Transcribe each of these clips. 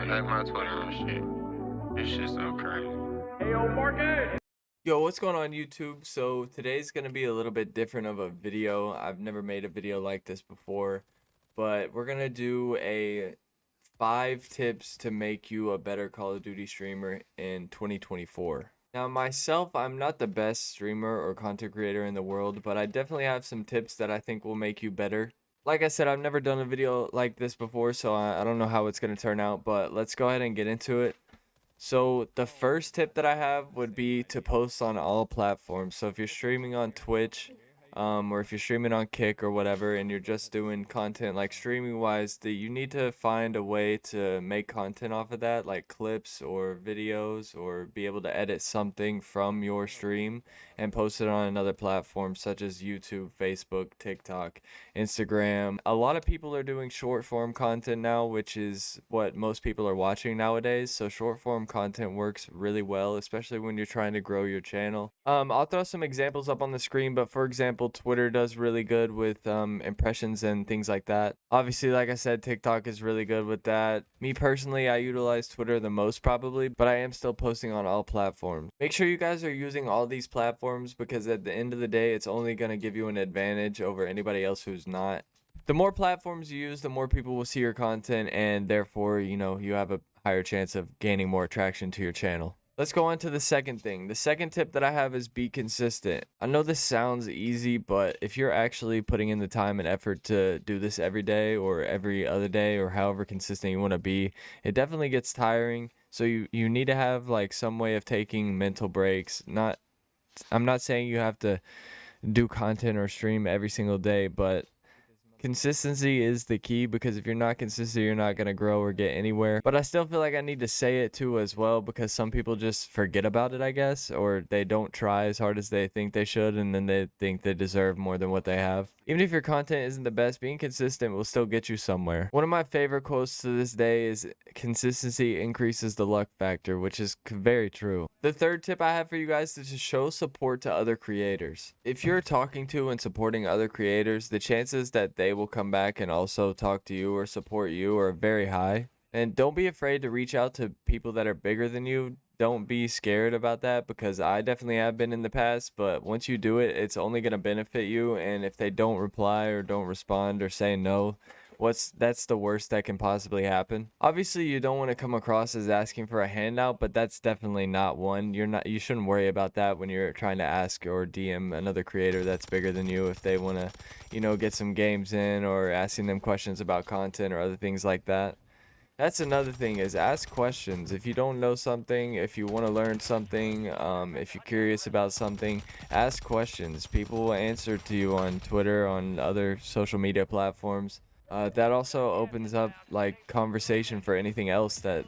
hack my Twitter and shit. This shit's so crazy. Yo, what's going on YouTube? So today's gonna be a little bit different of a video. I've never made a video like this before, but we're gonna do a 5 tips to make you a better Call of Duty streamer in 2024. Now myself, I'm not the best streamer or content creator in the world, but I definitely have some tips that I think will make you better. Like I said, I've never done a video like this before, so I don't know how it's gonna turn out, but let's go ahead and get into it. So the first tip that I have would be to post on all platforms. So if you're streaming on Twitch, or if you're streaming on Kick or whatever, and you're just doing content like streaming wise, that you need to find a way to make content off of that, like clips or videos, or be able to edit something from your stream and post it on another platform such as YouTube, Facebook, TikTok, Instagram. A lot of people are doing short form content now, which is what most people are watching nowadays. So short form content works really well, especially when you're trying to grow your channel. I'll throw some examples up on the screen, but for example, Twitter does really good with impressions and things like that. Obviously, like I said, TikTok is really good with that. Me personally, I utilize Twitter the most probably, but I am still posting on all platforms. Make sure you guys are using all these platforms because at the end of the day, it's only going to give you an advantage over anybody else who's not. The more platforms you use, the more people will see your content, and therefore, you have a higher chance of gaining more attraction to your channel. Let's go on to the second thing. The second tip that I have is be consistent. I know this sounds easy, but if you're actually putting in the time and effort to do this every day or every other day or however consistent you want to be, it definitely gets tiring. So you need to have like some way of taking mental breaks. I'm not saying you have to do content or stream every single day, but consistency is the key, because if you're not consistent, you're not going to grow or get anywhere. But I still feel like I need to say it too as well, because some people just forget about it, I guess, or they don't try as hard as they think they should, and then they think they deserve more than what they have. Even if your content isn't the best, being consistent will still get you somewhere. One of my favorite quotes to this day is consistency increases the luck factor, which is very true. The third tip I have for you guys is to show support to other creators. If you're talking to and supporting other creators, the chances that they will come back and also talk to you or support you are very high. And don't be afraid to reach out to people that are bigger than you. Don't be scared about that, because I definitely have been in the past, but once you do it, it's only going to benefit you. And if they don't reply or don't respond or say no, that's the worst that can possibly happen. Obviously, you don't want to come across as asking for a handout, but that's definitely not one. You shouldn't worry about that when you're trying to ask or DM another creator that's bigger than you if they want to, get some games in, or asking them questions about content or other things like that. That's another thing, is ask questions. If you don't know something, if you want to learn something, if you're curious about something, ask questions. People will answer to you on Twitter, on other social media platforms. That also opens up like conversation for anything else that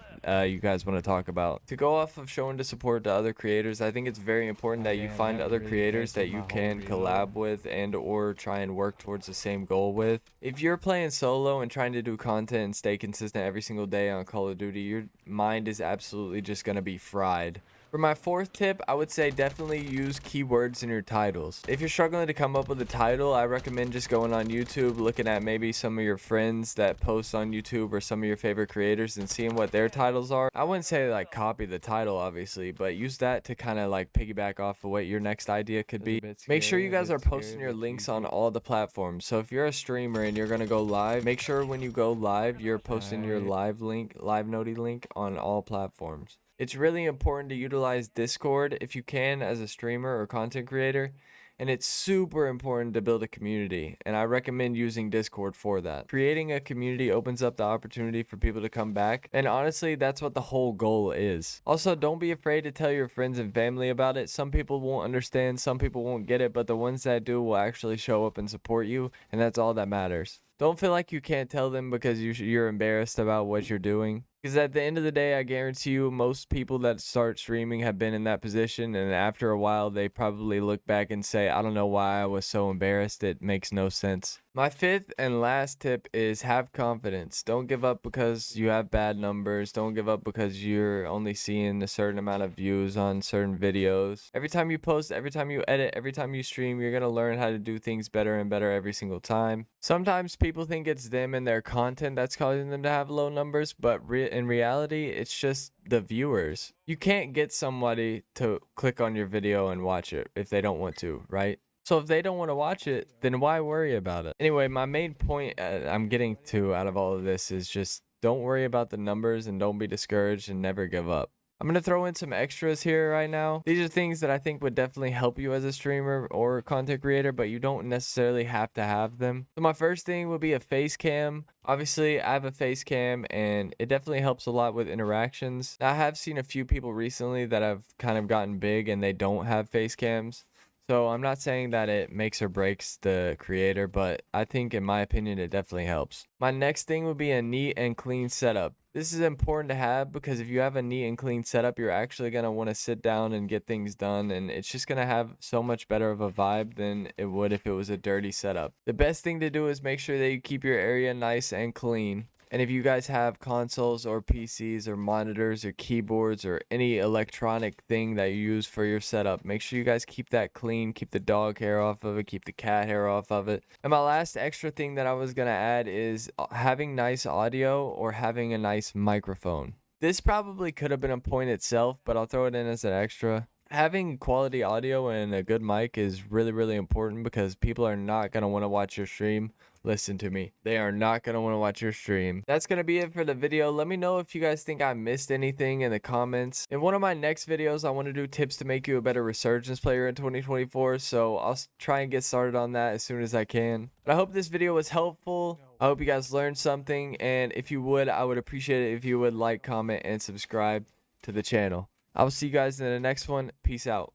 you guys want to talk about. To go off of showing the support to other creators, I think it's very important that you find other creators that you can collab with and or try and work towards the same goal with. If you're playing solo and trying to do content and stay consistent every single day on Call of Duty, your mind is absolutely just going to be fried. For my fourth tip, I would say definitely use keywords in your titles. If you're struggling to come up with a title, I recommend just going on YouTube, looking at maybe some of your friends that post on YouTube or some of your favorite creators and seeing what their titles are. I wouldn't say like copy the title obviously, but use that to kind of like piggyback off of what your next idea could be. Make sure you guys are posting your links on all the platforms. So if you're a streamer and you're going to go live, make sure when you go live, you're posting your live noti link on all platforms. It's really important to utilize Discord if you can as a streamer or content creator, and it's super important to build a community, and I recommend using Discord for that. Creating a community opens up the opportunity for people to come back, and honestly, that's what the whole goal is. Also, don't be afraid to tell your friends and family about it. Some people won't understand, some people won't get it, but the ones that do will actually show up and support you, and that's all that matters. Don't feel like you can't tell them because you're embarrassed about what you're doing. Because at the end of the day, I guarantee you most people that start streaming have been in that position, and after a while, they probably look back and say, I don't know why I was so embarrassed. It makes no sense. My fifth and last tip is have confidence. Don't give up because you have bad numbers. Don't give up because you're only seeing a certain amount of views on certain videos. Every time you post, every time you edit, every time you stream, you're going to learn how to do things better and better every single time. Sometimes people think it's them and their content that's causing them to have low numbers, but in reality, it's just the viewers. You can't get somebody to click on your video and watch it if they don't want to, right? So if they don't want to watch it, then why worry about it? Anyway, my main point I'm getting to out of all of this is just don't worry about the numbers and don't be discouraged and never give up. I'm going to throw in some extras here right now. These are things that I think would definitely help you as a streamer or content creator, but you don't necessarily have to have them. So my first thing would be a face cam. Obviously, I have a face cam and it definitely helps a lot with interactions. Now, I have seen a few people recently that have kind of gotten big and they don't have face cams. So I'm not saying that it makes or breaks the creator, but I think in my opinion it definitely helps. My next thing would be a neat and clean setup. This is important to have because if you have a neat and clean setup, you're actually going to want to sit down and get things done, and it's just going to have so much better of a vibe than it would if it was a dirty setup. The best thing to do is make sure that you keep your area nice and clean. And if you guys have consoles or PCs or monitors or keyboards or any electronic thing that you use for your setup, make sure you guys keep that clean, keep the dog hair off of it, keep the cat hair off of it. And my last extra thing that I was going to add is having nice audio or having a nice microphone. This probably could have been a point itself, but I'll throw it in as an extra. Having quality audio and a good mic is really, really important because people are not going to want to watch your stream. Listen to me. They are not going to want to watch your stream. That's going to be it for the video. Let me know if you guys think I missed anything in the comments. In one of my next videos, I want to do tips to make you a better Resurgence player in 2024. So I'll try and get started on that as soon as I can. But I hope this video was helpful. I hope you guys learned something. And if you would, I would appreciate it if you would like, comment, and subscribe to the channel. I will see you guys in the next one. Peace out.